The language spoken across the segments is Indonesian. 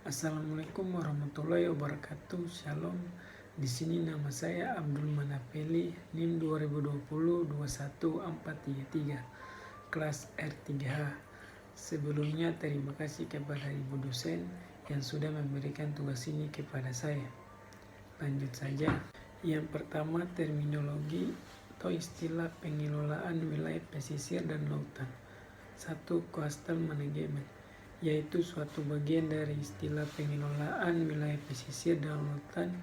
Assalamualaikum warahmatullahi wabarakatuh. Shalom. Di sini nama saya Abdul Manapeli, NIM 2020-21433, kelas R3H. Sebelumnya terima kasih kepada Ibu dosen yang sudah memberikan tugas ini kepada saya. Lanjut saja. Yang pertama, terminologi atau istilah pengelolaan wilayah pesisir dan lautan. 1. Coastal Management, yaitu suatu bagian dari istilah pengelolaan wilayah pesisir dan lautan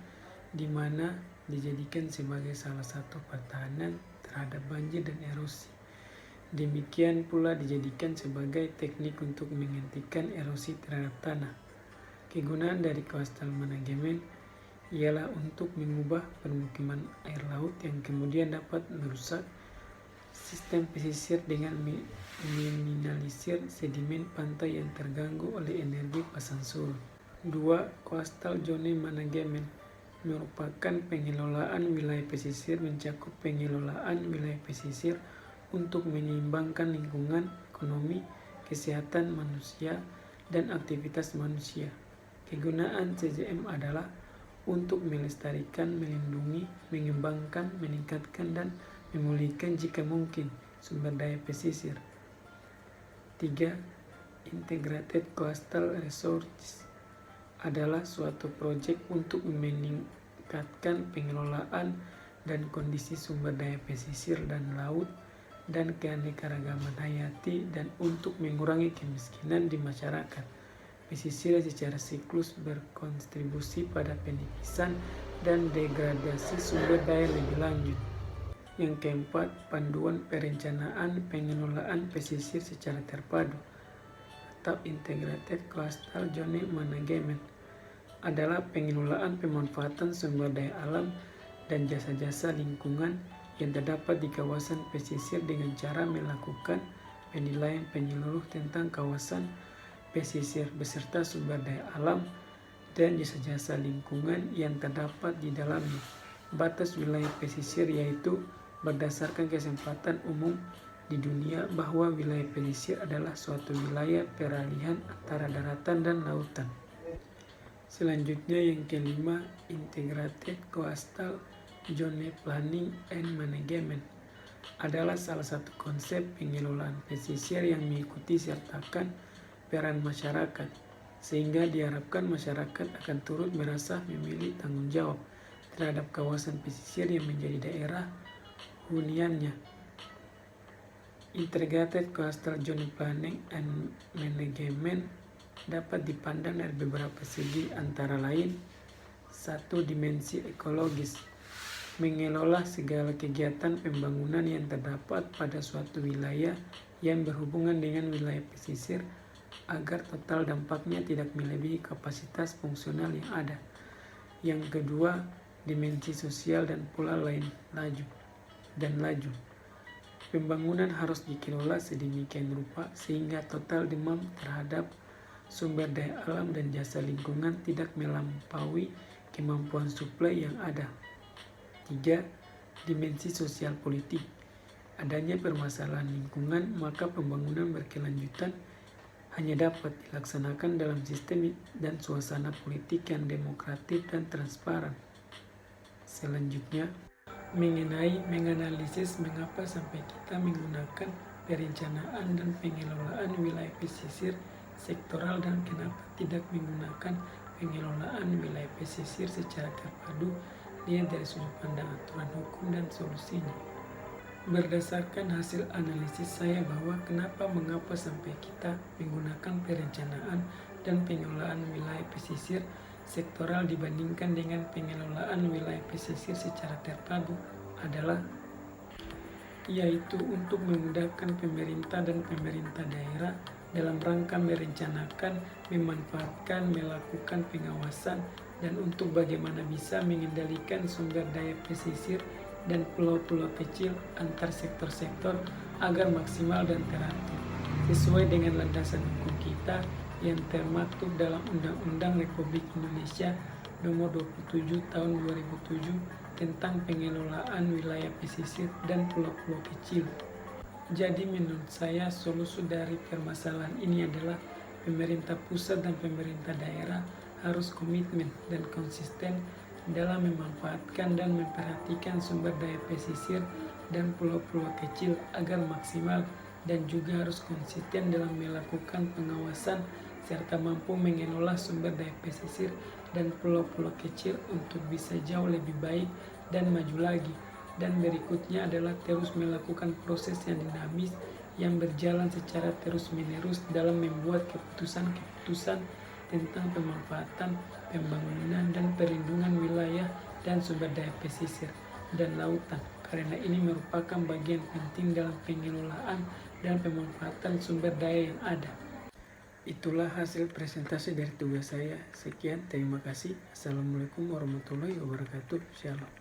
di mana dijadikan sebagai salah satu pertahanan terhadap banjir dan erosi. Demikian pula dijadikan sebagai teknik untuk menghentikan erosi terhadap tanah. Kegunaan dari coastal management ialah untuk mengubah permukiman air laut yang kemudian dapat merusak sistem pesisir dengan meminimalisir sedimen pantai yang terganggu oleh energi pasang surut. 2. Coastal Zone Management merupakan pengelolaan wilayah pesisir mencakup pengelolaan wilayah pesisir untuk menyeimbangkan lingkungan, ekonomi, kesehatan manusia, dan aktivitas manusia. Kegunaan CZM adalah untuk melestarikan, melindungi, mengembangkan, meningkatkan, dan memulihkan jika mungkin sumber daya pesisir. 3. Integrated Coastal Resources adalah suatu proyek untuk meningkatkan pengelolaan dan kondisi sumber daya pesisir dan laut dan keanekaragaman hayati dan untuk mengurangi kemiskinan di masyarakat pesisir secara siklus berkontribusi pada penipisan dan degradasi sumber daya lebih lanjut. Yang keempat, panduan perencanaan pengelolaan pesisir secara terpadu atau Integrated Coastal Zone Management adalah pengelolaan pemanfaatan sumber daya alam dan jasa-jasa lingkungan yang terdapat di kawasan pesisir dengan cara melakukan penilaian penyeluruh tentang kawasan pesisir beserta sumber daya alam dan jasa-jasa lingkungan yang terdapat di dalamnya. Batas wilayah pesisir yaitu berdasarkan kesempatan umum di dunia bahwa wilayah pesisir adalah suatu wilayah peralihan antara daratan dan lautan. Selanjutnya yang kelima, Integrated Coastal Zone Planning and Management adalah salah satu konsep pengelolaan pesisir yang mengikuti sertakan peran masyarakat, sehingga diharapkan masyarakat akan turut merasa memiliki tanggung jawab terhadap kawasan pesisir yang menjadi daerah huniannya. Integrated Coastal Zone Planning and Management dapat dipandang dari beberapa segi antara lain. 1. Dimensi ekologis, mengelola segala kegiatan pembangunan yang terdapat pada suatu wilayah yang berhubungan dengan wilayah pesisir agar total dampaknya tidak melebihi kapasitas fungsional yang ada. Yang kedua, dimensi sosial dan pula laju. Pembangunan harus dikelola sedemikian rupa sehingga total demand terhadap sumber daya alam dan jasa lingkungan tidak melampaui kemampuan suplai yang ada. 3. Dimensi sosial politik, adanya permasalahan lingkungan maka pembangunan berkelanjutan hanya dapat dilaksanakan dalam sistem dan suasana politik yang demokratis dan transparan. Selanjutnya, menganalisis mengapa sampai kita menggunakan perencanaan dan pengelolaan wilayah pesisir sektoral dan kenapa tidak menggunakan pengelolaan wilayah pesisir secara terpadu, lihat dari sudut pandang aturan hukum dan solusinya. Berdasarkan hasil analisis saya bahwa mengapa sampai kita menggunakan perencanaan dan pengelolaan wilayah pesisir sektoral dibandingkan dengan pengelolaan wilayah pesisir secara terpadu adalah yaitu untuk memudahkan pemerintah dan pemerintah daerah dalam rangka merencanakan, memanfaatkan, melakukan pengawasan dan untuk bagaimana bisa mengendalikan sumber daya pesisir dan pulau-pulau kecil antar sektor-sektor agar maksimal dan teratur sesuai dengan landasan hukum kita yang termaktub dalam Undang-Undang Republik Indonesia Nomor 27 Tahun 2007 tentang pengelolaan wilayah pesisir dan pulau-pulau kecil. Jadi menurut saya solusi dari permasalahan ini adalah pemerintah pusat dan pemerintah daerah harus komitmen dan konsisten dalam memanfaatkan dan memperhatikan sumber daya pesisir dan pulau-pulau kecil agar maksimal, dan juga harus konsisten dalam melakukan pengawasan serta mampu mengelola sumber daya pesisir dan pulau-pulau kecil untuk bisa jauh lebih baik dan maju lagi. Dan berikutnya adalah terus melakukan proses yang dinamis yang berjalan secara terus-menerus dalam membuat keputusan-keputusan tentang pemanfaatan, pembangunan, dan perlindungan wilayah dan sumber daya pesisir dan lautan, karena ini merupakan bagian penting dalam pengelolaan dan pemanfaatan sumber daya yang ada. Itulah hasil presentasi dari tugas saya. Sekian, terima kasih. Assalamualaikum warahmatullahi wabarakatuh. Shalom.